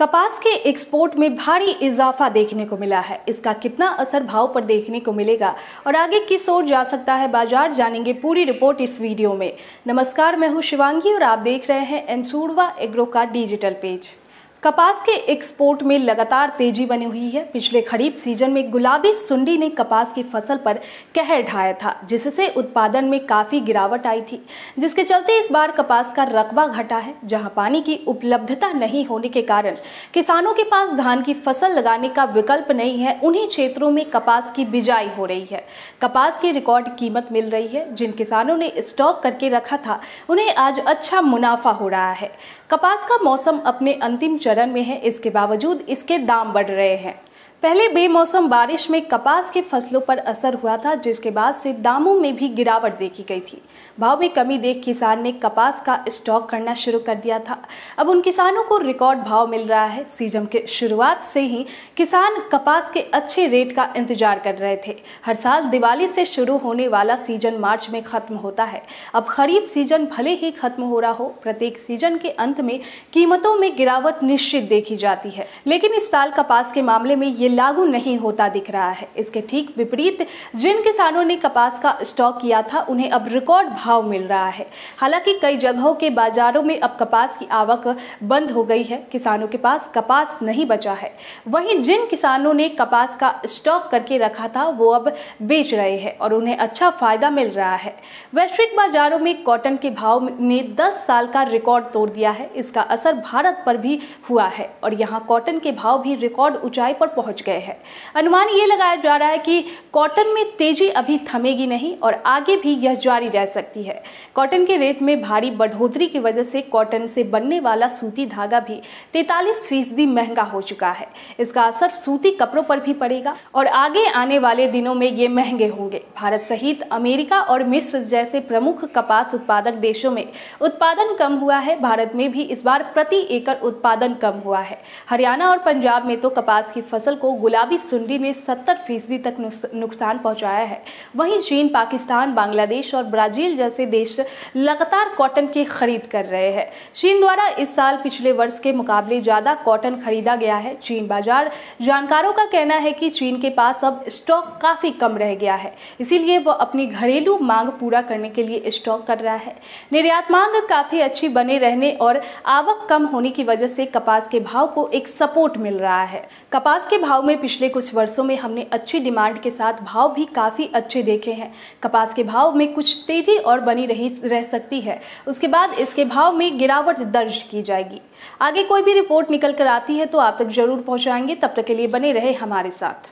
कपास के एक्सपोर्ट में भारी इजाफा देखने को मिला है। इसका कितना असर भाव पर देखने को मिलेगा और आगे किस ओर जा सकता है बाजार, जानेंगे पूरी रिपोर्ट इस वीडियो में। नमस्कार, मैं हूं शिवांगी और आप देख रहे हैं एनसूरवा एग्रो का डिजिटल पेज। कपास के एक्सपोर्ट में लगातार तेजी बनी हुई है। पिछले खरीफ सीजन में गुलाबी सुंडी ने कपास की फसल पर कहर ढाया था, जिससे उत्पादन में काफी गिरावट आई थी, जिसके चलते इस बार कपास का रकबा घटा है। जहां पानी की उपलब्धता नहीं होने के कारण किसानों के पास धान की फसल लगाने का विकल्प नहीं है, उन्हीं क्षेत्रों में कपास की बिजाई हो रही है। कपास की रिकॉर्ड कीमत मिल रही है। जिन किसानों ने स्टॉक करके रखा था उन्हें आज अच्छा मुनाफा हो रहा है। कपास का मौसम अपने अंतिम चरण में है, इसके बावजूद इसके दाम बढ़ रहे हैं। पहले बेमौसम बारिश में कपास के फसलों पर असर हुआ था, जिसके बाद से दामों में भी गिरावट देखी गई थी। भाव में कमी देख किसान ने कपास का स्टॉक करना शुरू कर दिया था। अब उन किसानों को रिकॉर्ड भाव मिल रहा है। सीजन के शुरुआत से ही किसान कपास के अच्छे रेट का इंतजार कर रहे थे। हर साल दिवाली से शुरू होने वाला सीजन मार्च में खत्म होता है। अब खरीफ सीजन भले ही खत्म हो रहा हो, प्रत्येक सीजन के अंत में कीमतों में गिरावट निश्चित देखी जाती है, लेकिन इस साल कपास के मामले में ये लागू नहीं होता दिख रहा है। इसके ठीक विपरीत जिन किसानों ने कपास का स्टॉक किया था उन्हें अब रिकॉर्ड भाव मिल रहा है। हालांकि कई जगहों के बाजारों में अब कपास की आवक बंद हो गई है, किसानों के पास कपास नहीं बचा है। वहीं जिन किसानों ने कपास का स्टॉक करके रखा था वो अब बेच रहे हैं और उन्हें अच्छा फायदा मिल रहा है। वैश्विक बाजारों में कॉटन के भाव ने 10 साल का रिकॉर्ड तोड़ दिया है। इसका असर भारत पर भी हुआ है और यहाँ कॉटन के भाव भी रिकॉर्ड ऊंचाई पर पहुंच गए हैं। अनुमान ये लगाया जा रहा है कि कॉटन में तेजी अभी थमेगी नहीं और आगे भी यह जारी रह सकती है। कॉटन के रेट में भारी बढ़ोतरी की वजह से कॉटन से बनने वाला सूती धागा भी 43% महंगा हो चुका है। इसका असर सूती कपड़ों पर भी पड़ेगा और आगे आने वाले दिनों में ये महंगे होंगे। भारत सहित अमेरिका और मिस्र जैसे प्रमुख कपास उत्पादक देशों में उत्पादन कम हुआ है। भारत में भी इस बार प्रति एकड़ उत्पादन कम हुआ है। हरियाणा और पंजाब में तो कपास की फसल को गुलाबी सुंडी ने 70% तक नुकसान पहुंचाया है। वहीं चीन, पाकिस्तान, बांग्लादेश और ब्राजील जैसे देश लगातार कॉटन की खरीद कर रहे हैं। चीन द्वारा इस साल पिछले वर्ष के मुकाबले ज्यादा कॉटन खरीदा गया है। चीन बाजार जानकारों का कहना है कि चीन के पास अब स्टॉक काफी कम रह गया है, इसीलिए वह अपनी घरेलू मांग पूरा करने के लिए स्टॉक कर रहा है। निर्यात मांग काफी अच्छी बने रहने और आवक कम होने की वजह से कपास के भाव को एक सपोर्ट मिल रहा है। कपास के भाव में पिछले कुछ वर्षों में हमने अच्छी डिमांड के साथ भाव भी काफी अच्छे देखे हैं। कपास के भाव में कुछ तेजी और बनी रह सकती है, उसके बाद इसके भाव में गिरावट दर्ज की जाएगी। आगे कोई भी रिपोर्ट निकल कर आती है तो आप तक जरूर पहुंचाएंगे। तब तक के लिए बने रहे हमारे साथ।